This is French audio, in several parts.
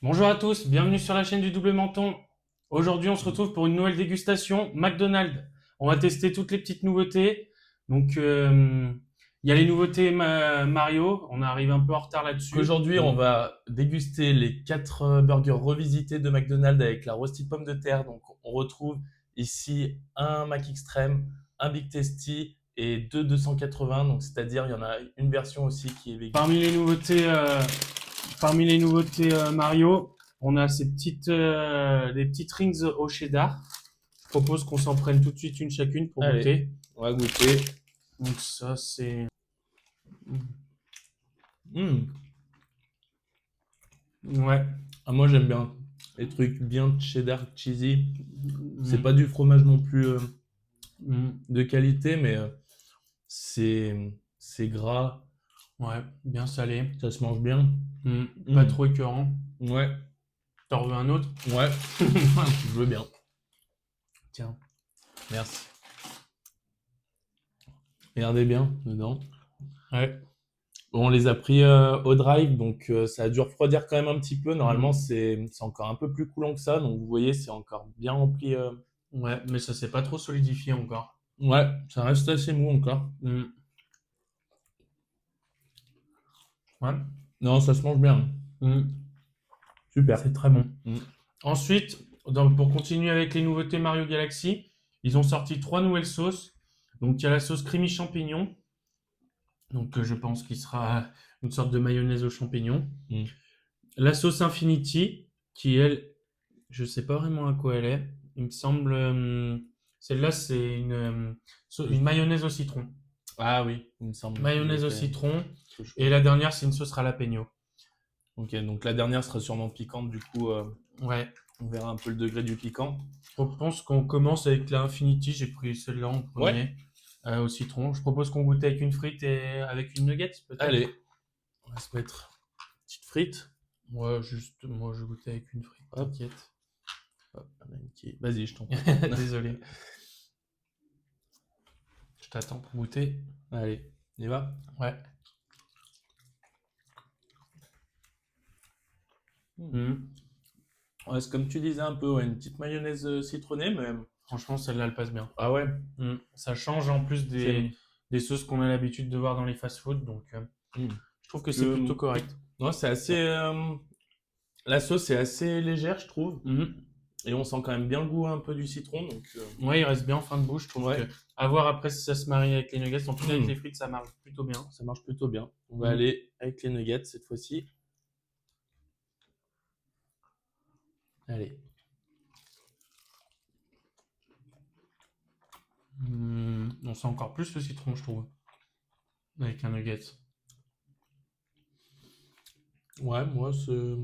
Bonjour à tous, bienvenue sur la chaîne du Double Menton. Aujourd'hui, on se retrouve pour une nouvelle dégustation McDonald's. On va tester toutes les petites nouveautés. Donc, il y a les nouveautés Mario. On arrive un peu en retard là-dessus. Aujourd'hui, on va déguster les 4 burgers revisités de McDonald's avec la roasted pomme de terre. Donc, on retrouve ici un Mac Extreme, un Big Tasty et deux 280. Donc, c'est-à-dire, il y en a une version aussi qui est vegan. Parmi les nouveautés Mario, on a des petites rings au cheddar. Je propose qu'on s'en prenne tout de suite une chacune pour Allez, goûter. on va goûter. Donc ça, c'est... Mmh. Ouais. Ah, moi, j'aime bien les trucs bien cheddar cheesy. C'est Mm. pas du fromage non plus Mm. de qualité, mais c'est gras, Ouais, bien salé. ça se mange bien. Pas Mm. trop écœurant. Ouais, T'en veux un autre? ouais, je veux bien. Tiens. Merci. Regardez bien dedans. Ouais. Bon, on les a pris au drive, donc ça a dû refroidir quand même un petit peu. Normalement, Mhm. c'est encore un peu plus coulant que ça, donc vous voyez, c'est encore bien rempli. Ouais, mais ça s'est pas trop solidifié encore. Ouais, ça reste assez mou encore. Mm. Ouais. Non, ça se mange bien. Mm. Super. C'est très bon. Mm. Ensuite, pour continuer avec les nouveautés Mario Galaxy, ils ont sorti 3 nouvelles sauces. Donc, il y a la sauce creamy champignon. Donc, je pense qu'il sera une sorte de mayonnaise aux champignons. Mm. La sauce Infinity, qui elle, je sais pas vraiment à quoi elle est. Il me semble, celle-là, c'est une mayonnaise au citron. Ah oui, il me semble. Mayonnaise au citron. Que je Et la dernière, c'est une sauce jalapeno. Ok, donc la dernière sera sûrement piquante, du coup, Ouais. on verra un peu le degré du piquant. Je pense qu'on commence avec la Infinity. J'ai pris celle-là en Ouais, premier, au citron. Je propose qu'on goûte avec une frite et avec une nugget, peut-être. allez, on va se mettre une petite frite. Ouais, juste, moi, je goûtais avec une frite. Hop, T'inquiète. hop, vas-y, je t'en prie. Désolé. Je t'attends pour goûter. Allez, on y va? Ouais. Mhm. Ouais, c'est comme tu disais un peu, ouais, une petite mayonnaise citronnée, mais Franchement, celle-là, elle passe bien. ah ouais, Ça change en plus c'est des sauces qu'on a l'habitude de voir dans les fast-food. Donc, mm. je trouve que c'est Le- plutôt correct. non, c'est assez la sauce est assez légère, je trouve, Mhm. et on sent quand même bien le goût un peu du citron, donc Ouais, il reste bien en fin de bouche. Je trouve ouais, que à voir après si ça se marie avec les nuggets. En tout cas, avec mm. les frites, ça marche plutôt bien. Ça marche plutôt bien. On va Mhm. aller avec les nuggets cette fois-ci. Allez. On sent encore plus le citron, je trouve, avec un nugget. Ouais, moi je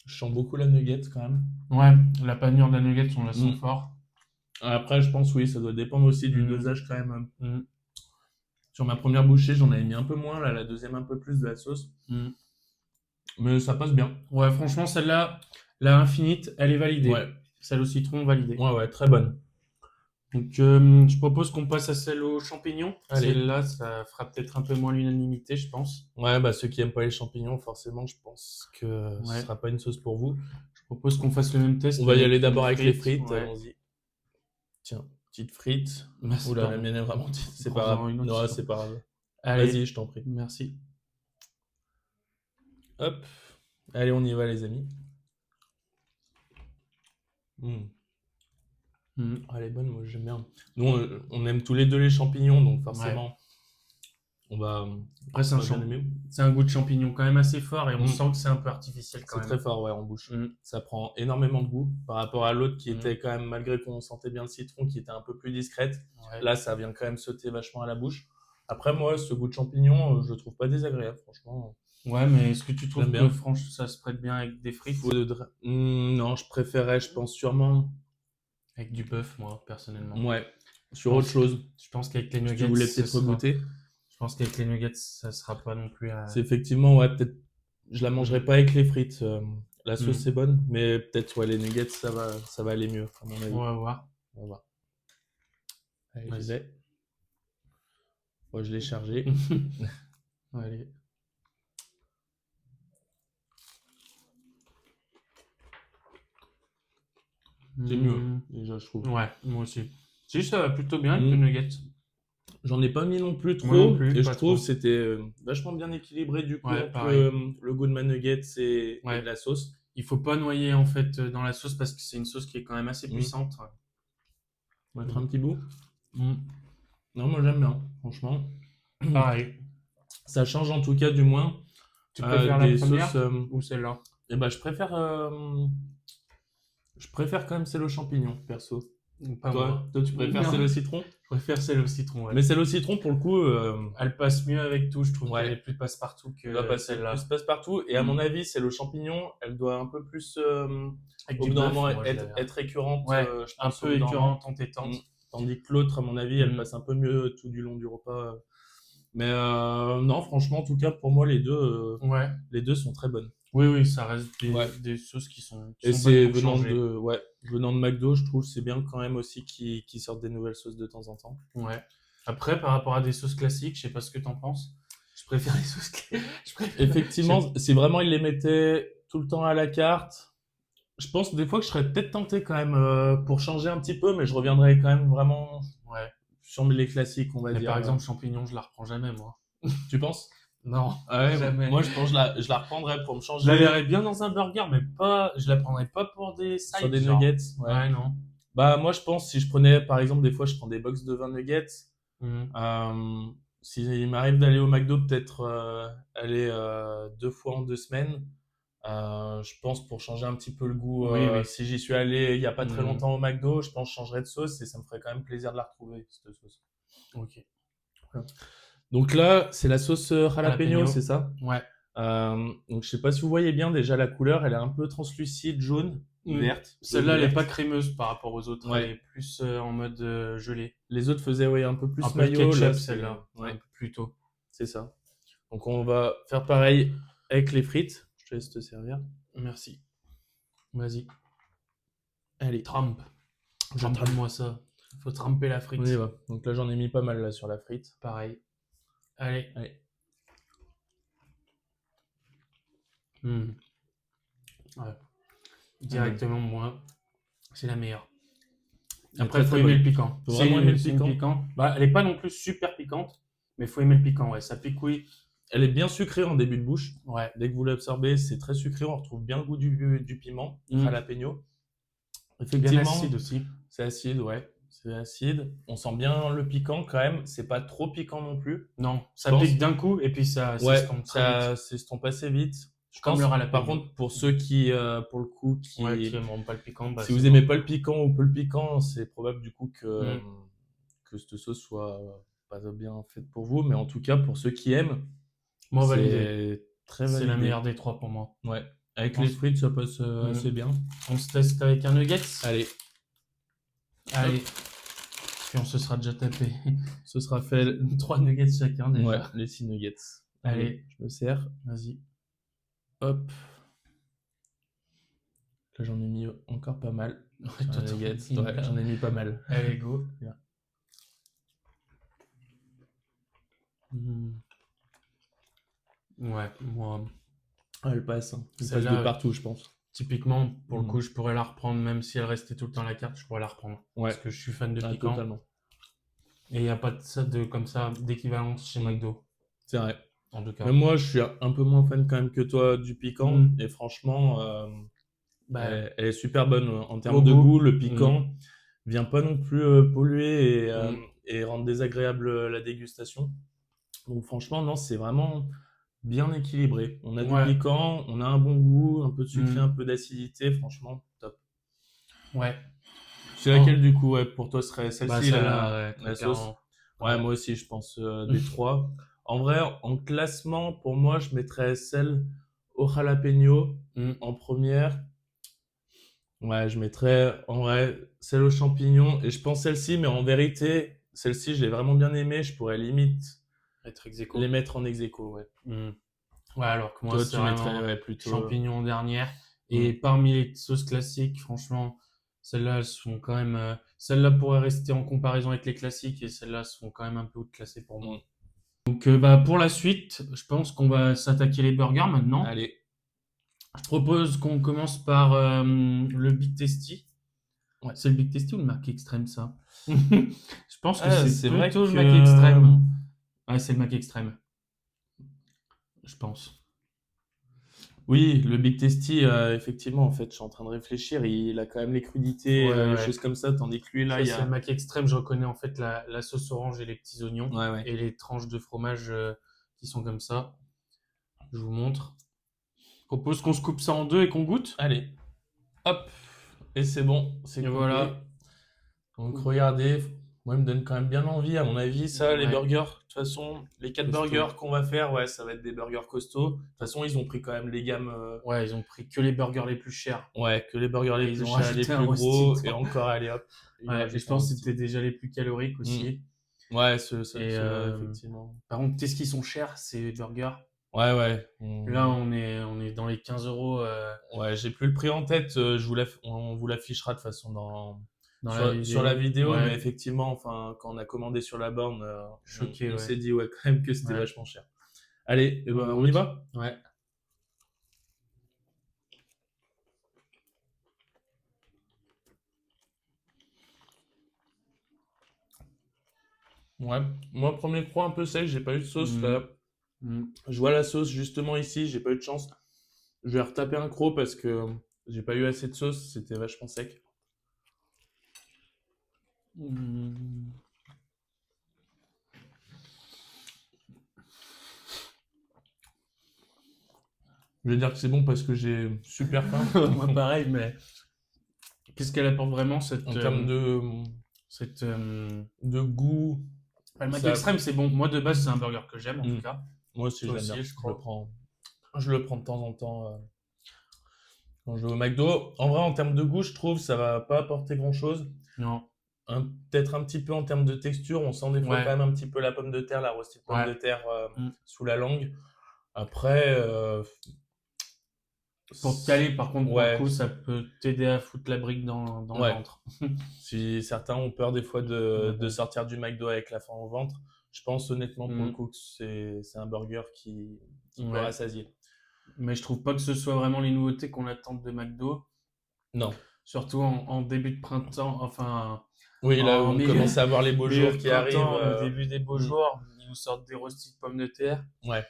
sens beaucoup la nugget quand même. Ouais, la panure de la nugget, on la sent Mm. fort. Après, je pense oui, ça doit dépendre aussi du Mm. dosage quand même. Mm. Sur ma première bouchée, j'en avais mis un peu moins, là, la deuxième un peu plus de la sauce. Mm. Mais ça passe bien. Ouais, franchement, celle-là, la infinite, elle est validée. Ouais, Celle au citron, validée. ouais, ouais, très bonne. Donc, je propose qu'on passe à celle aux champignons. Allez. Celle-là, ça fera peut-être un peu moins l'unanimité, je pense. Ouais, bah ceux qui aiment pas les champignons, forcément, je pense que ce Ouais. sera pas une sauce pour vous. Je propose qu'on fasse le même test On va y aller avec d'abord une avec les frite. frites, Ouais. allons-y. Tiens, petite frite. Merci, Oula, la pardon. mienne est vraiment petite, c'est pas Prends-en grave. une autre. Non, c'est pas grave. Allez, Vas-y, je t'en prie. merci. Hop. Allez, on y va, les amis. Mm. Mm. Ah, elle est bonne, moi j'aime bien. Nous, on aime tous les deux les champignons, donc Ouais. forcément, on va, Après, on va bien aimer. c'est un goût de champignon quand même assez fort et on Mm. sent que c'est un peu artificiel quand C'est même. très fort, ouais, en bouche. Mm. Ça prend énormément de goût par rapport à l'autre qui Mm. était quand même, malgré qu'on sentait bien le citron, qui était un peu plus discrète. Ouais. Là, ça vient quand même sauter vachement à la bouche. Après, moi, ce goût de champignon, je le trouve pas désagréable, franchement. Ouais, mais est-ce que tu trouves J'aime que bien. franchement ça se prête bien avec des frites? Non, je préférais, je pense sûrement, Avec du bœuf, moi, personnellement. ouais, Je sur autre pense, chose. je pense qu'avec les Si tu nuggets, voulais peut-être regoûter. je pense qu'avec les nuggets, ça sera pas non plus à... C'est effectivement, ouais, peut-être, je la mangerai Mm. pas avec les frites. La sauce, Mm. c'est bonne, mais peut-être, ouais, les nuggets, ça va aller mieux, à mon avis. On va voir. On va voir. Allez, j'y Vas-y. vais. Moi, je l'ai chargé. Allez. C'est mieux, déjà, je trouve. Ouais, moi aussi. Si, ça va plutôt bien avec Mm. le nugget. J'en ai pas mis non plus Moi non trop, plus, et je pas trouve trop. c'était vachement bien équilibré du coup Ouais, entre pareil. le goût de ma nuggets et Ouais. de la sauce. Il faut pas noyer en fait dans la sauce parce que c'est une sauce qui est quand même assez Mm. puissante. On va mettre un petit bout. Mm. Non, moi j'aime bien, franchement. Pareil. Ça change en tout cas du moins Tu préfères la des première sauces. ou celle-là? Et ben je préfère quand même celle aux champignons, perso. Pas moi. Toi, tu préfères Non. celle au citron? Je préfère celle au citron, ouais. Mais celle au citron, pour le coup, Elle passe mieux avec tout, je trouve Ouais. qu'elle est plus passe-partout elle doit que passer celle-là. plus passe-partout. Et à Mm. mon avis, celle aux champignons, elle doit un peu plus, Avec au du bout d'un bœuf, moment, moi je l'avais. être récurrente, Ouais, je un pense, au peu bout d'un moment. écœurante, entêtante. Tandis que l'autre, à mon avis, elle Mm. passe un peu mieux tout du long du repas. Mais non, franchement, en tout cas, pour moi, Ouais. les deux sont très bonnes. Oui, ça reste Ouais. des sauces qui sont Et bonnes c'est pour changer. venant de McDo, je trouve c'est bien quand même aussi qu'ils sortent des nouvelles sauces de temps en temps. Ouais. Après, par rapport à des sauces classiques, je sais pas ce que t'en penses. Je préfère les sauces je préfère... Effectivement, si vraiment ils les mettaient tout le temps à la carte, je pense des fois que je serais peut-être tenté quand même pour changer un petit peu, mais je reviendrais quand même vraiment Ouais. sur les classiques, on va Mais dire. par exemple, champignons, je la reprends jamais, moi. Tu penses? Non, Ouais, jamais. moi je pense que je la reprendrais pour me Je changer la verrais bien dans un burger, mais pas, je la prendrais pas pour des sides. sur des genre. nuggets. Ouais, non. Bah moi je pense si je prenais par exemple des fois je prends des box de 20 nuggets. Mhm. S'il m'arrive d'aller au McDo, peut-être aller 2 fois en 2 semaines, je pense pour changer un petit peu le goût. Oui. Si j'y suis allé il n'y a pas très Mhm. longtemps au McDo, je pense que je changerais de sauce et ça me ferait quand même plaisir de la retrouver, cette sauce. Ok. Donc là, c'est la sauce jalapeno, Jalapeno. c'est ça? Ouais. Donc je sais pas si vous voyez bien déjà la couleur, elle est un peu translucide, jaune, verte. Celle-là, elle est verte. pas crémeuse par rapport aux autres. Ouais. Elle est plus en mode gelée. Les autres faisaient un peu plus Un peu mayo, ketchup, là, celle-là. Ouais, Un peu plus tôt. c'est ça. Donc on va faire pareil avec les frites. Je te laisse te servir. Merci. Vas-y. Allez, Trempe. je trempe. Trempe-moi ça. Faut tremper la frite. On y va. Donc là, j'en ai mis pas mal là sur la frite. Pareil. Allez. Allez. Ouais. Directement, moi, c'est la meilleure. Elle est Après, très, faut très aimer bonne. le piquant. Faut vraiment aimer le C'est une piquant. Bah, elle est pas non plus super piquante, mais faut aimer le piquant, ouais. Ça picouille. Elle est bien sucrée en début de bouche. Ouais. Dès que vous l'absorbez, c'est très sucré. On retrouve bien le goût du piment, jalapeno. Bien Effectivement, acide aussi. c'est acide, ouais. C'est acide. On sent bien le piquant quand même. C'est pas trop piquant non plus. Non, ça pense- pique d'un coup et puis ça Ouais, s'estompe très vite. ça s'estompe assez vite. Je Comme pense, le jalapeno. par contre, pour ceux qui, pour le coup, Ouais, qui aimeront pas le piquant, bah, si vous aimez pas le piquant ou peu le piquant, c'est probable du coup que cette sauce soit pas bien faite pour vous. Mais en tout cas, pour ceux qui aiment, moi, validé. c'est très C'est validé. la meilleure des trois pour moi. Ouais. Avec les frites, ça passe assez bien. On se teste avec un nuggets. Allez, Allez. Puis on se sera déjà tapé. ce sera fait. 3 nuggets chacun déjà. Ouais, les 6 nuggets. Allez. Je me sers. Vas-y. Hop. Là, j'en ai mis encore pas mal. Ouais, Sur les nuggets. Ouais, j'en ai mis pas mal. Allez, go. Bien. Ouais, moi, Elle passe. Elle passe Celle-là, de partout, je pense. typiquement, pour le coup, je pourrais la reprendre, même si elle restait tout le temps à la carte, je pourrais la reprendre. Ouais. Parce que je suis fan de Ah, piquant. totalement. Et il n'y a pas comme ça d'équivalence chez McDo, C'est vrai. en tout cas. Mais moi, je suis un peu moins fan quand même que toi du piquant. Et franchement, Bah, elle est super bonne en termes au de goût. goût. Le piquant vient pas non plus polluer et rendre désagréable la dégustation. Donc franchement, non, c'est vraiment bien équilibré. On a Ouais. du piquant, on a un bon goût, un peu de sucré, un peu d'acidité. Franchement, top. ouais. C'est laquelle du coup pour toi serait Bah, celle-ci, celle-là, ouais, la clairement. sauce? Ouais, moi aussi, je pense des trois. En vrai, en classement, pour moi, je mettrais celle au jalapeno en première. Ouais, je mettrais en vrai celle aux champignons et je pense celle-ci, mais en vérité, celle-ci, je l'ai vraiment bien aimée. Je pourrais limite Être ex aequo. les mettre en ex aequo, ouais. Ouais, alors que moi, Toi, c'est tu vraiment mettrais plutôt champignons dernière. Et parmi les sauces classiques, franchement, celles-là, elles sont quand même. Celles-là pourraient rester en comparaison avec les classiques et celles-là sont quand même un peu outclassées pour moi. Donc, bah, pour la suite, je pense qu'on va s'attaquer les burgers maintenant. Allez. Je propose qu'on commence par le Big Tasty. Ouais. C'est le Big Tasty ou le Mac Extreme, ça? Je pense que Ah, c'est c'est vrai plutôt le que... Mac Extreme. Ouais, c'est le Mac Extreme, je pense. Oui, le Big Tasty, effectivement, en fait, je suis en train de réfléchir, il a quand même les crudités, Ouais, les ouais. choses comme ça, tandis que lui, là, Ça, il y c'est le a... Mac Extreme. Je reconnais en fait la sauce orange et les petits oignons Ouais, ouais. et les tranches de fromage qui sont comme ça. Je vous montre. Je propose qu'on se coupe ça en deux et qu'on goûte. Allez, hop, et c'est bon, c'est Et coupé. voilà. Donc regardez, moi il me donne quand même bien envie, à mon avis, ça, les Ouais, burgers. De toute façon, les 4 costaud. burgers qu'on va faire, ouais, ça va être des burgers costauds. De toute façon, ils ont pris quand même les gammes, Ouais, ils ont pris que les burgers les plus chers. ouais, que les burgers les Et ils plus ont chers, les rajouté un plus rosti gros, et dedans. encore, allez hop, il Ouais, et je rajoute un pense que rosti. c'était déjà les plus caloriques Mm. aussi. Ouais, Et ceux-là, effectivement. par contre, qu'est-ce qu'ils sont chers, ces burgers? Ouais, ouais. Là, on est dans les 15 euros Ouais, j'ai plus le prix en tête, on vous l'affichera de toute façon dans la sur la vidéo. vidéo, mais Ouais, effectivement, enfin, quand on a commandé sur la borne, choqué, on ouais. s'est dit, ouais, quand même que c'était Ouais. vachement cher. Allez, eh On ben, on y goûte. va? Ouais. Ouais, moi, premier croix un peu sec, j'ai pas eu de sauce Mm. là. Mm. Je vois la sauce justement ici, j'ai pas eu de chance. Je vais retaper un croc parce que j'ai pas eu assez de sauce, c'était vachement sec. Mm. Je vais dire que c'est bon parce que j'ai super faim. Moi, pareil, mais qu'est-ce qu'elle apporte vraiment cette, En termes cette de goût, le Mac ça. Extreme, c'est bon. Moi, de base, c'est un burger que j'aime, en tout Mm. cas. Moi aussi, Toi j'aime aussi, bien. je crois. Je le prends de temps en temps quand je vais au McDo. En vrai, en termes de goût, je trouve ça va pas apporter grand-chose. Non. Peut-être un petit peu en termes de texture, on sent des fois Ouais. quand même un petit peu la pomme de terre, la rôtie de pomme Ouais. de terre Mm. sous la langue. Après, Pour te caler, par contre, pour le ouais, coup, ça peut t'aider à foutre la brique dans le ouais. ventre. Si certains ont peur des fois Ouais. de sortir du McDo avec la faim au ventre, je pense honnêtement pour le Mm. coup que c'est un burger qui peut Ouais. rassasier. Mais je trouve pas que ce soit vraiment les nouveautés qu'on attend de McDo. Non. Surtout en début de printemps, enfin, Oui, là, en on milieu, commence à voir les beaux milieu jours de qui arrivent. printemps, le début des beaux Mm, jours. Ils nous sortent des rôstis de pommes de terre. ouais.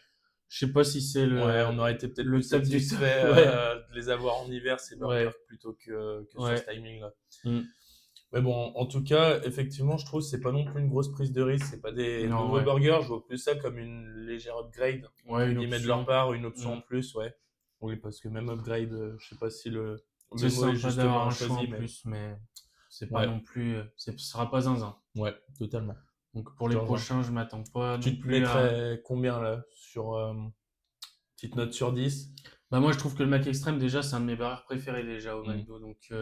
Je sais pas si c'est Ouais, on aurait été peut-être le plus top du top. satisfait Ouais. de les avoir en hiver, ces burgers, Ouais. plutôt que sur Ouais. ce timing-là. Mm. Mais bon, en tout cas, effectivement, je trouve que c'est pas non plus une grosse prise de risque. C'est pas des Non, nouveaux ouais. burgers. Je vois plus ça comme une légère upgrade, Ouais, entre une guillemets, de option. leur part, une option Mm. en plus, ouais. Oui, parce que même upgrade, je sais pas si le C'est mot est sympa d'avoir justement un choix en choisi, mais plus, mais c'est pas ouais, non plus, ce sera pas zinzin. ouais, totalement. Donc pour Je te les rejoins. prochains, je m'attends pas non Tu te plus à. mettrais combien là sur petite note sur 10? Bah moi je trouve que le Mac Extreme déjà c'est un de mes burgers préférés déjà au Mm. McDo, donc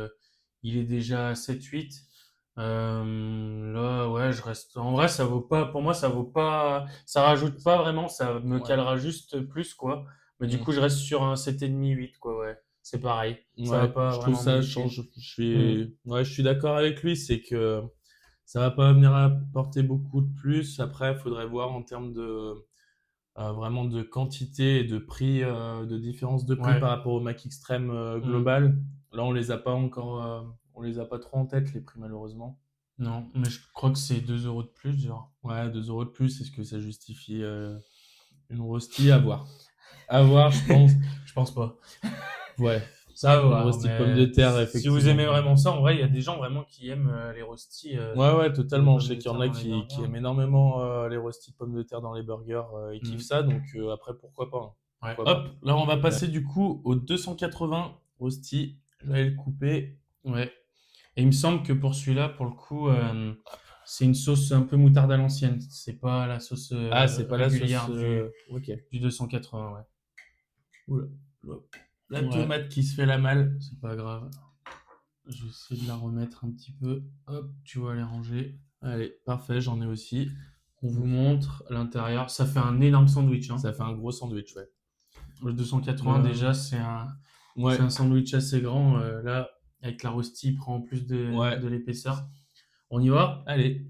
il est déjà à 7-8. Là ouais je reste. En vrai ça vaut pas, pour moi ça vaut pas, ça rajoute pas vraiment, ça me Ouais. calera juste plus quoi. Mais du Mm. coup je reste sur un 7,5-8 quoi, ouais. C'est pareil. Ça va Ouais, pas je trouve vraiment ça modifier. change. Ouais, je suis d'accord avec lui. C'est que ça va pas venir apporter beaucoup de plus. Après, il faudrait voir en termes de vraiment de quantité et de prix, de différence de prix Ouais. par rapport au Mac Extreme Mm. global. Là, on les a pas encore, on les a pas trop en tête les prix malheureusement. Non, mais je crois que c'est 2 euros de plus, genre. Ouais, 2 euros de plus. Est-ce que ça justifie une rosti? À voir. À voir, je pense. Je pense pas. Ouais, Ça va une voir, rosti de pommes de mais terre, si vous aimez effectivement. vraiment ça, en vrai, il y a des gens vraiment qui aiment les rostis Ouais, ouais, de totalement. Je pommes sais de qu'il y en terre a dans les qui burgers. aiment énormément les rostis de pommes de terre dans les burgers. Ils kiffent Mm. ça, donc après, pourquoi pas, hein. Ouais. Pourquoi pas. Hop, là, on va passer du coup au 280 rosti. Je vais le couper. Ouais. Et il me semble que pour celui-là, pour le coup, c'est une sauce un peu moutarde à l'ancienne. C'est pas la sauce Ah, c'est pas la sauce. régulière Ok. du 280, ouais. Oula. La Ouais. tomate qui se fait la malle. C'est pas grave. Je vais essayer de la remettre un petit peu. Hop, tu vas les ranger. Allez, parfait, j'en ai aussi. On vous montre l'intérieur. Ça fait un énorme sandwich, hein. Ça fait un gros sandwich, ouais. Le 280, déjà, c'est Ouais. un sandwich assez grand. Là, avec la rosti, il prend en plus Ouais. de l'épaisseur. On y va? Allez.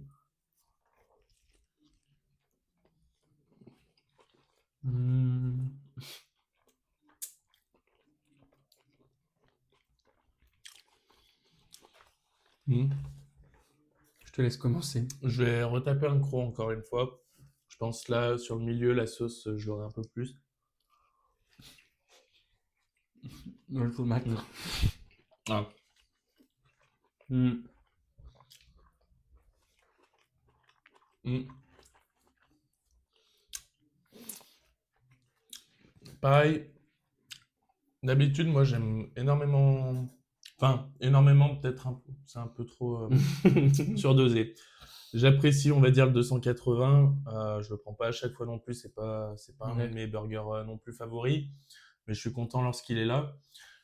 Mmh. Mm. Je te laisse commencer. Je vais retaper un croc encore une fois. Je pense là, sur le milieu, la sauce, je l'aurai un peu plus. Le tomate. Ah. Mm. Mm. Pareil, d'habitude, moi j'aime énormément. Enfin, énormément, peut-être c'est un peu trop surdosé. J'apprécie, on va dire, le 280. Je le prends pas à chaque fois non plus. C'est pas un de Ouais. mes burgers non plus favoris. Mais je suis content lorsqu'il est là.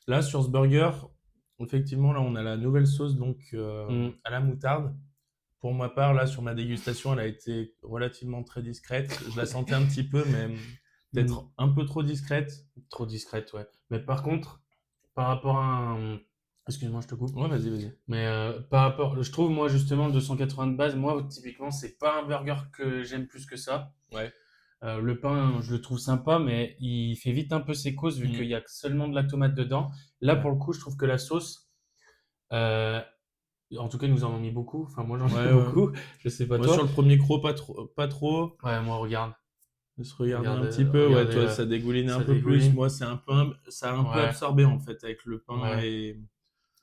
Là, sur ce burger, effectivement, là, on a la nouvelle sauce donc à la moutarde. Pour ma part, là, sur ma dégustation, elle a été relativement très discrète. Je la sentais un petit peu, mais peut-être un peu trop discrète. Trop discrète, ouais. Mais par contre, par rapport à un... Excuse-moi, je te coupe. Ouais, vas-y. Mais par rapport... Je trouve, moi, justement, le 280 de base, moi, typiquement, c'est pas un burger que j'aime plus que ça. Ouais. Le pain, je le trouve sympa, mais il fait vite un peu ses causes vu Mhm. qu'il y a seulement de la tomate dedans. Là, Ouais. pour le coup, je trouve que la sauce... en tout cas, ils nous en ont mis beaucoup. Enfin, moi, j'en ai Ouais, ouais. beaucoup. Je sais pas Moi, toi. sur le premier croc, pas trop, pas trop. Ouais, moi, regarde. De se regarder un Regardez, petit peu. Ouais, regardez toi, là. ça dégouline Ça un peu plus. dégouline. Moi, ça a un peu Ouais. absorbé, en fait, avec le pain Ouais. et...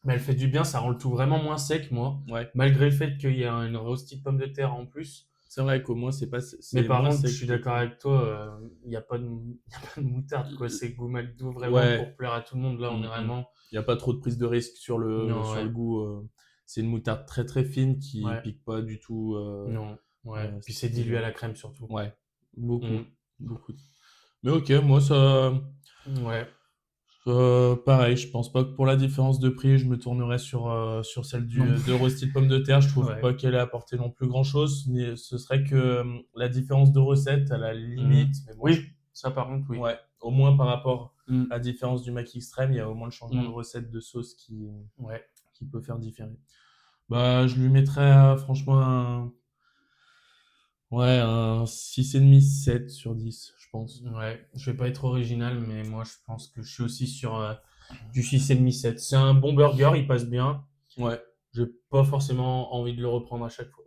Mais elle fait du bien, ça rend le tout vraiment moins sec, moi. Ouais. Malgré le fait qu'il y a une roasted pomme de terre en plus. C'est vrai qu'au moins, c'est pas... Mais par moins contre, je sec suis que d'accord tout. avec toi, il n'y a pas de, y a pas de moutarde, quoi. C'est goût McDo vraiment Ouais. pour plaire à tout le monde. Là, on est vraiment. Il n'y a pas trop de prise de risque sur Non, le ouais. goût. C'est une moutarde très très fine qui Ouais. pique pas du tout. Non, ouais. Puis c'est c'est dilué bien. à la crème surtout. Ouais, beaucoup. Mm. Beaucoup. Mais ok, moi ça. Ouais. Pareil, je pense pas que pour la différence de prix, je me tournerais sur celle Non. de roasted pomme de terre. Je trouve Ouais. pas qu'elle ait apporté non plus grand chose. Ce serait que la différence de recette à la limite. Mais bon, Oui, ça par contre, oui. ouais, au moins par rapport Mm. à la différence du Mac Extreme, il y a au moins le changement Mm. de recette de sauce Ouais. qui peut faire différer. Bah, je lui mettrais franchement un 6,5, 7 sur 10, je pense. Ouais. Je vais pas être original, mais moi, je pense que je suis aussi sur du 6,5-7. C'est un bon burger, il passe bien. Ouais, J'ai pas forcément envie de le reprendre à chaque fois.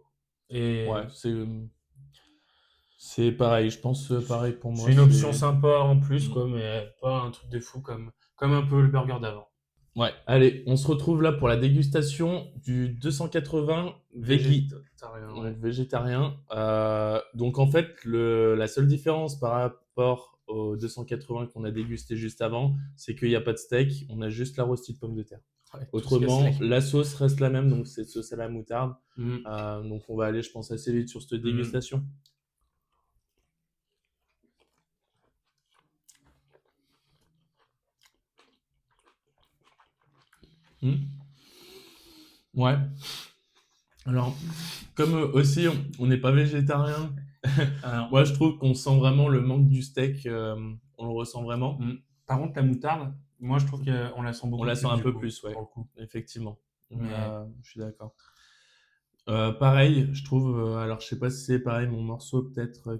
Et ouais, c'est pareil, je pense pareil pour moi. c'est une option c'est- sympa en plus, Mm. quoi, mais pas un truc de fou comme un peu le burger d'avant. Ouais, allez, on se retrouve là pour la dégustation du 280 veggie. Végétarien, Donc, ouais. végétarien. Donc en fait, la seule différence par rapport au 280 qu'on a dégusté juste avant, c'est qu'il n'y a pas de steak, on a juste la roasted pomme de terre. Ouais, Autrement, tout ce qu'il y a la sauce reste la même, donc c'est sauce à la moutarde. Mm. Donc on va aller, je pense, assez vite sur cette dégustation. Ouais. Alors, comme aussi, on n'est pas végétarien, Alors, moi je trouve qu'on sent vraiment le manque du steak, on le ressent vraiment. par contre, la moutarde, moi je trouve qu'on la sent beaucoup On la plus. sent un du peu coup, plus, ouais, pour le coup. effectivement. Mais Je suis d'accord. Pareil, je trouve, alors je sais pas si c'est pareil, mon morceau peut-être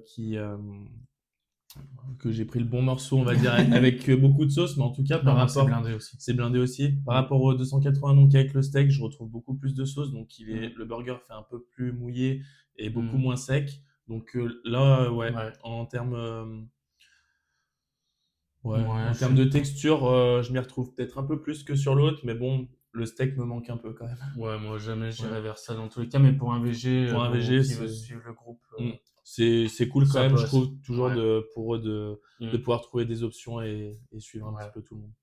que j'ai pris le bon morceau, on va dire, avec beaucoup de sauce, mais en tout cas, par non, moi, c'est rapport, blindé aussi. c'est blindé aussi. Par rapport au 280, donc avec le steak, je retrouve beaucoup plus de sauce, donc le burger fait un peu plus mouillé et beaucoup moins sec. Donc là, ouais, Ouais. en termes Ouais, en termes de texture, je m'y retrouve peut-être un peu plus que sur l'autre, mais bon, le steak me manque un peu quand même. Ouais, moi jamais j'irai Ouais. vers ça dans tous les cas, mais pour un VG, Pour un bon, VG, qui veut c'est suivre le groupe, c'est cool quand ça même, je passe. trouve, toujours Ouais. pour eux de pouvoir trouver des options et suivre un Ouais. petit peu tout le monde.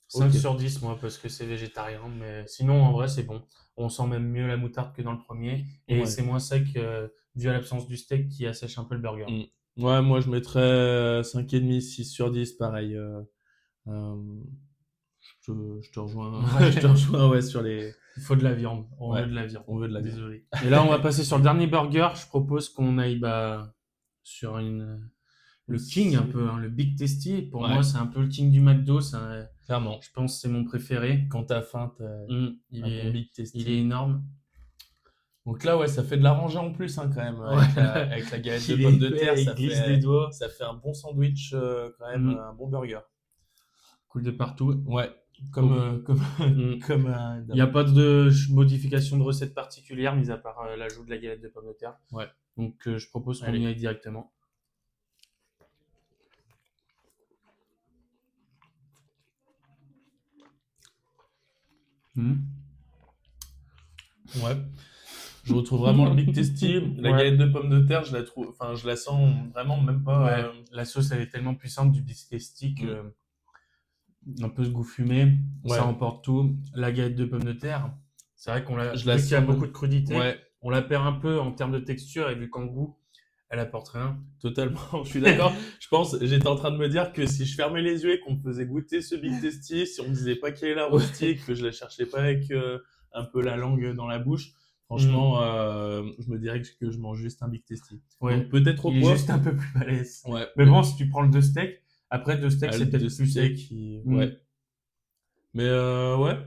5 Ok. sur 10, moi, parce que c'est végétarien, mais sinon, en vrai, c'est bon. On sent même mieux la moutarde que dans le premier, et Ouais. c'est moins sec dû à l'absence du steak qui assèche un peu le burger. Ouais, moi je mettrais 5,5, 6 sur 10, pareil. Je te rejoins, Ouais. je te rejoins ouais, sur les. Il faut de la viande. On Ouais, veut de la viande. on veut de la viande. Désolé. Et là, on va passer sur le dernier burger. Je propose qu'on aille sur le king un peu, hein, le Big Tasty. Pour Ouais. moi, c'est un peu le king du McDo. Clairement. Je pense que c'est mon préféré. Quand t'as faim, t'as Il un bon Big Tasty. est énorme. Donc là, ouais, ça fait de la rangée en plus hein, quand même. Ouais. Avec la galette de Il pommes est de épais, terre, il glisse des doigts. ça fait un bon sandwich, quand même, un bon burger. Coule de partout. Ouais. Mm. comme Il n'y a pas de modification de recette particulière, mis à part l'ajout de la galette de pommes de terre. Ouais. Donc, je propose qu'on Allez. y aille directement. Ouais. Je retrouve vraiment le Big Tasty. La Ouais. galette de pommes de terre, je la trouve, enfin, je la sens vraiment même pas. Ouais. La sauce, elle est tellement puissante du Big Tasty que un peu ce goût fumé, Ouais. ça emporte tout. La galette de pommes de terre, c'est vrai qu'on l'a, Je vu la qu'il y a sens beaucoup même. de crudité, Ouais, on la perd un peu en termes de texture et vu qu'en goût, elle apporte rien. totalement. Je suis d'accord. Je pense, j'étais en train de me dire que si je fermais les yeux et qu'on me faisait goûter ce Big Tasty, si on me disait pas quelle est la rustique, que je la cherchais pas avec un peu la langue dans la bouche, franchement, je me dirais que je mange juste un Big Tasty. Ouais. Donc peut-être au Il est poids. juste un peu plus balèze. Ouais. Mais bon, si tu prends le 2 steaks, après 2 steaks, Ah, c'est le peut-être de plus steak, sec. ouais. Mais ouais,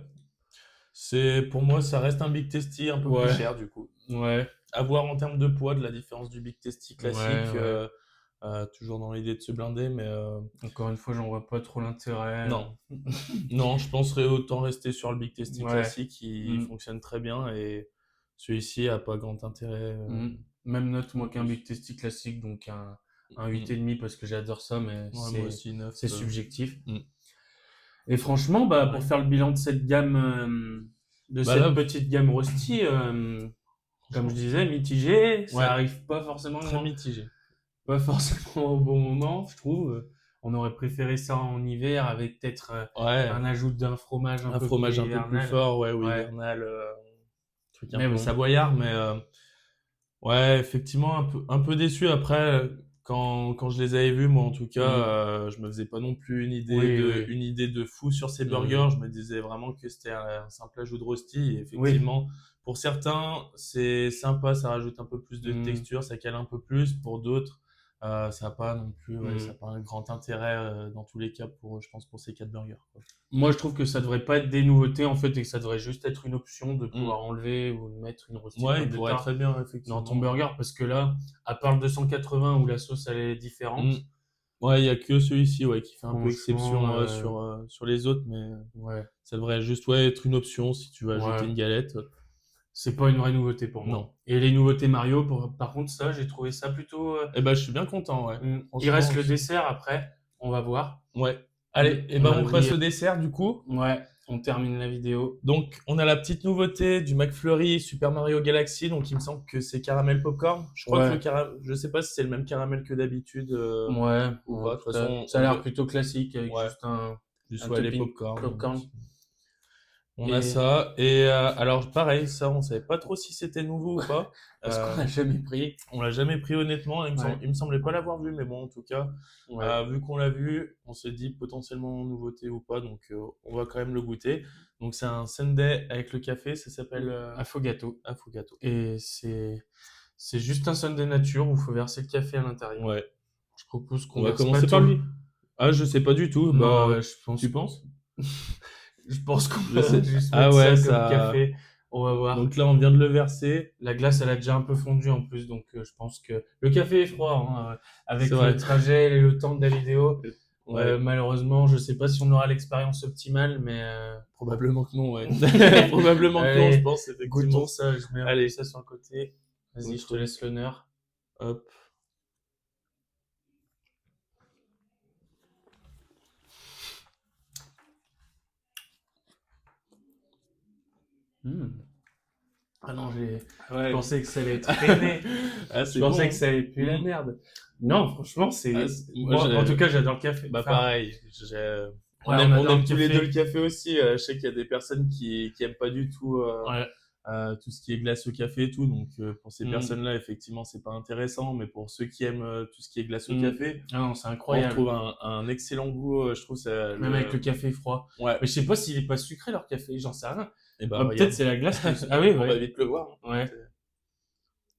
c'est pour moi ça reste un Big Tasty un peu Ouais. plus cher du coup. Ouais. À voir en termes de poids de la différence du Big Tasty classique. Ouais. Toujours dans l'idée de se blinder, mais Encore une fois, j'en vois pas trop l'intérêt. non. Non, je penserais autant rester sur le Big Tasty Ouais. classique qui fonctionne très bien et celui-ci a pas grand intérêt. Même note, moi, qu'un Big Tasty classique, donc un 8,5 parce que j'adore ça, mais Ouais, moi aussi 9. c'est subjectif. Mm. Et franchement, bah, Ouais. pour faire le bilan de cette gamme, Bah cette là, petite gamme Rusty, comme je disais, mitigé, ça Ouais. arrive pas forcément, très mitigé. pas forcément au bon moment, je trouve. On aurait préféré ça en hiver avec peut-être Ouais, un ajout d'un fromage un fromage un peu plus hivernal. fort, ouais, ou Ouais. hivernal, truc un Mais peu bon. savoyard, mais ouais, effectivement, un peu déçu. Après, quand je les avais vus, moi en tout cas, je me faisais pas non plus une idée de fou sur ces burgers. Je me disais vraiment que c'était un simple ajout de rosti. Et effectivement, pour certains, c'est sympa, ça rajoute un peu plus de texture, ça cale un peu plus. Pour d'autres, ça n'a pas non plus, ça a pas un grand intérêt dans tous les cas je pense, pour ces 4 burgers, quoi. Moi, je trouve que ça devrait pas être des nouveautés en fait et que ça devrait juste être une option de pouvoir enlever ou de mettre une rostée Ouais, de il pommes de pourrait terre très bien, effectivement. dans ton burger parce que là, à part le 280 où la sauce elle est différente, Ouais, il y a que celui-ci qui fait un peu franchement, exception sur les autres, mais ouais, ça devrait juste être une option si tu veux ajouter une galette. c'est pas une vraie nouveauté pour moi. Non. Et les nouveautés Mario, par contre, ça, j'ai trouvé ça plutôt. Eh ben, je suis bien content, ouais. Il Franchement, reste le dessert après, on va voir. Ouais. Allez, On a on oublié. passe au dessert du coup. Ouais, on termine la vidéo. Donc, on a la petite nouveauté du McFlurry Super Mario Galaxy. Donc, il me semble que c'est caramel popcorn. Je crois que le caramel, je sais pas si c'est le même caramel que d'habitude. Ouais, ou pas. De toute façon, ça a l'air plutôt classique avec juste un les topping popcorn. On a ça. Et alors, pareil, ça, on savait pas trop si c'était nouveau ou pas. Parce qu'on l'a jamais pris. On l'a jamais pris honnêtement. Il me semblait pas l'avoir vu, mais bon, en tout cas, vu qu'on l'a vu, on s'est dit potentiellement nouveauté ou pas, donc on va quand même le goûter. Donc c'est un sundae avec le café, ça s'appelle Affogato. Affogato. Et c'est juste un sundae nature où il faut verser le café à l'intérieur. Ouais. Je propose qu'on va commencer par lui. Ah, je sais pas du tout. Non, je pense. Tu penses? Je pense qu'on va juste Ah mettre ouais, ça comme café. On va voir. Donc là, on vient de le verser. La glace, elle a déjà un peu fondu en plus, donc je pense que le café est froid. Avec le trajet et le temps de la vidéo, malheureusement, je sais pas si on aura l'expérience optimale, mais probablement que non. Ouais. Probablement que non, je pense. Effectivement. Goûtons ça. Je mets ça sur le côté. Vas-y, je te laisse l'honneur. Hop. Ah non, je pensais que ça allait être traîné. Je pensais que ça allait puer la merde. Non, franchement, c'est. Moi, en tout cas, j'adore le café. Bah, pareil. On aime tous les deux le café aussi. Je sais qu'il y a des personnes qui aiment pas du tout tout ce qui est glace au café et tout. Donc, pour ces personnes-là, effectivement, c'est pas intéressant. Mais pour ceux qui aiment tout ce qui est glace au café, ah non, c'est incroyable. On trouve un excellent goût. Je trouve ça. Même avec le café froid. Ouais. Mais je sais pas s'il est pas sucré leur café. J'en sais rien. Et bah, peut-être c'est la glace. Ah oui, on va vite le voir. Ouais.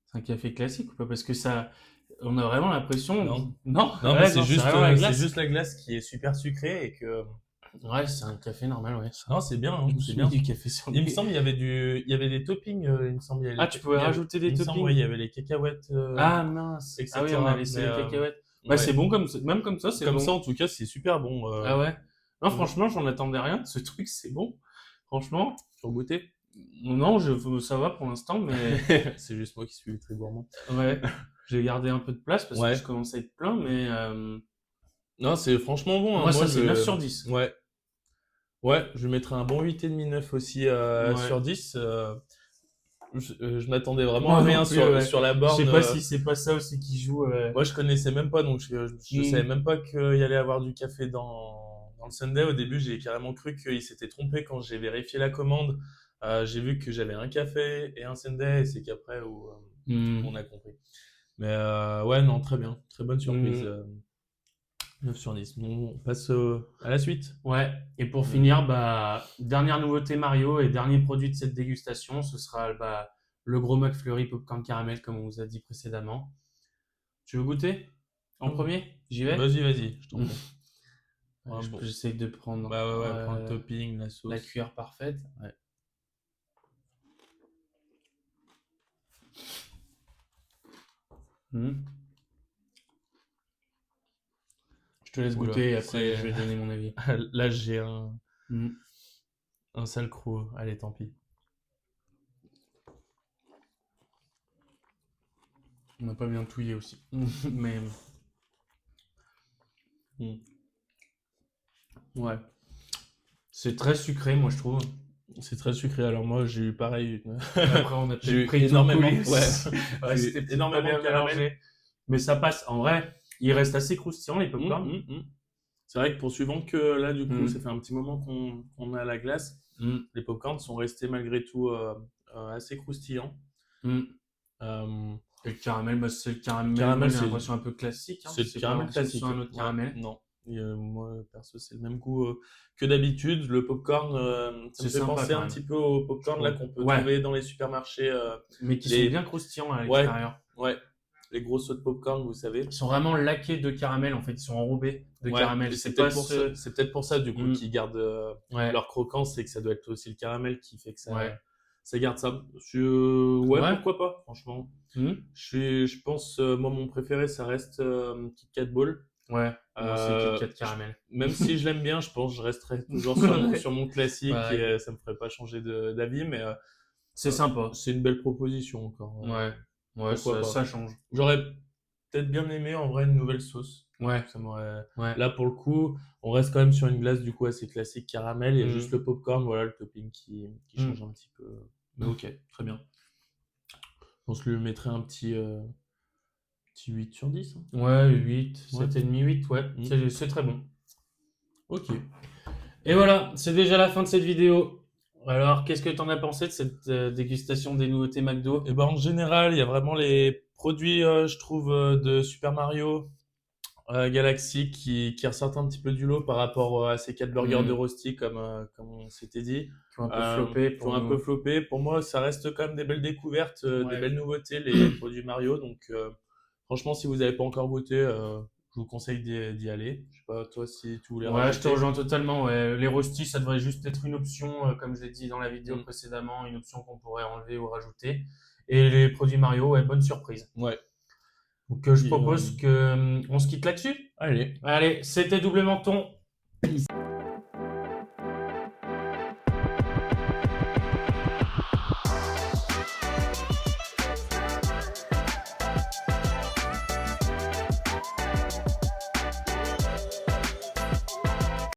C'est un café classique ou pas? Parce que ça, on a vraiment l'impression. Non, mais c'est juste la glace qui est super sucrée et que. Ouais, c'est un café normal, ouais. Non, c'est bien. C'est bien du café sur il me semble il y avait des toppings. Il me semble. Tu pouvais rajouter des toppings. Il y avait les cacahuètes. Ah mince. Etc. Ah oui, on a laissé les cacahuètes. Ouais, c'est bon même comme ça, c'est comme bon. ça, en tout cas, c'est super bon. Ah ouais. Non, franchement, j'en attendais rien de ce truc, c'est bon. Franchement, Sur goûter. non, ça va pour l'instant, mais C'est juste moi qui suis très gourmand. ouais, j'ai gardé un peu de place parce que Ouais. je commence à être plein, mais Non, c'est franchement bon, hein. moi, ça, c'est je... 9 sur 10. Ouais. Ouais, je mettrais un bon 8,5, 9 aussi Ouais. sur 10. Je m'attendais vraiment Moi à non rien plus, sur, ouais. sur la Je borne. sais pas si c'est pas ça aussi qui joue. Moi, je connaissais même pas, donc je savais Mm. même pas qu'il y allait avoir du café dans le Sunday. Au début, j'ai carrément cru qu'il s'était trompé quand j'ai vérifié la commande. J'ai vu que j'avais un café et un Sunday, et c'est qu'après où Mm. on a compris. Mais ouais, non, très bien. Très bonne surprise. Mm. 9 sur 10. Bon, on passe à la suite. Ouais, et pour Mm. finir, bah, dernière nouveauté Mario et dernier produit de cette dégustation, ce sera bah, le gros McFlurry Popcorn Caramel, comme on vous a dit précédemment. Tu veux goûter en Mm. premier? J'y vais? Vas-y, je t'en Mm. prie. Ouais, bon. J'essaie de prendre Bah ouais, prends le topping, la sauce. la cuillère parfaite. Ouais. Mm. Je te laisse Oula, goûter et après c'est- je vais donner mon avis. Là, j'ai Mm. un sale croc. Allez, tant pis. On n'a pas bien touillé aussi. Mais Mm. ouais, c'est très sucré, moi je trouve. C'est très sucré. Alors moi, j'ai eu pareil. Après, on a J'ai peut-être eu pris tout énormément. le coulis. Ouais. Ouais, J'ai eu c'était peut-être énormément pas bien de caramel. mélangé. Mais ça passe. En vrai, il reste assez croustillant les Mm, popcorn. C'est vrai que poursuivant que là, du coup, Mm. ça fait un petit moment qu'on a la glace. Mm. Les popcorns sont restés malgré tout assez croustillants. Mm. Euh, Et le caramel, bah, c'est le caramel, Caramel, moi, j'ai c'est- l'impression un peu classique. Hein. c'est le caramel pas l'impression que ce classique. soit un autre Ouais, caramel. non. Et, moi, perso, c'est le même goût que d'habitude. Le popcorn, ça me C'est fait sympa, penser quand un même, petit peu au popcorn je là trouve. qu'on peut Ouais. trouver dans les supermarchés. Mais qui les- sont bien croustillants à Ouais. l'extérieur. Ouais, les gros sauts de popcorn, vous savez. Ils sont vraiment laqués de caramel, en fait. Ils sont enrobés de Ouais, caramel. et C'est c'est pas peut-être pour ce... ça, c'est peut-être pour ça du coup Mm. qu'ils gardent Ouais. leur croquance, c'est que ça doit être aussi le caramel qui fait que Ouais. ça garde ça. Ouais, Ouais. pourquoi pas, franchement. Mm. Je pense, moi, mon préféré, ça reste Kit Kat Ball. Ouais. Moi, c'est Euh, Kit Kat caramel. Même si je l'aime bien, je pense que je resterai toujours sur mon classique Ouais. et ça me ferait pas changer d'avis, mais C'est sympa. c'est une belle proposition encore. Ouais. Ouais, pourquoi pas. ça change. J'aurais peut-être bien aimé en vrai une nouvelle sauce. Ouais. Ça m'aurait. Ouais. Là, pour le coup, on reste quand même sur une glace du coup assez classique caramel. Il y a Mm. juste le popcorn, voilà, le topping qui Mm. change un petit peu. Mais ok, très bien. On se lui mettrait un petit 8 sur 10. Hein. Ouais, 8, Ouais. 7,5, 8, ouais. Mm. C'est très bon. Ok. Et voilà, c'est déjà la fin de cette vidéo. Alors, qu'est-ce que tu en as pensé de cette dégustation des nouveautés McDo? Et ben en général, il y a vraiment les produits, je trouve, de Super Mario Galaxy qui ressortent un petit peu du lot par rapport à ces 4 burgers Mm. de Rosti, comme on s'était dit. Qui ont un peu floppé Qui ont un peu floppé. Pour moi, ça reste quand même des belles découvertes, Ouais. des belles nouveautés, les produits Mario. Donc, franchement, si vous n'avez pas encore goûté, je vous conseille d'y aller. Je sais pas, toi, si tu voulais Ouais, je te rajouter. rejoins totalement. Ouais. Les rostis, ça devrait juste être une option, comme je l'ai dit dans la vidéo Mm. précédemment, une option qu'on pourrait enlever ou rajouter. Et les produits Mario, ouais, bonne surprise. Ouais. Donc, je Et, propose que on se quitte là-dessus. Allez. Allez, c'était Double Menton. Peace.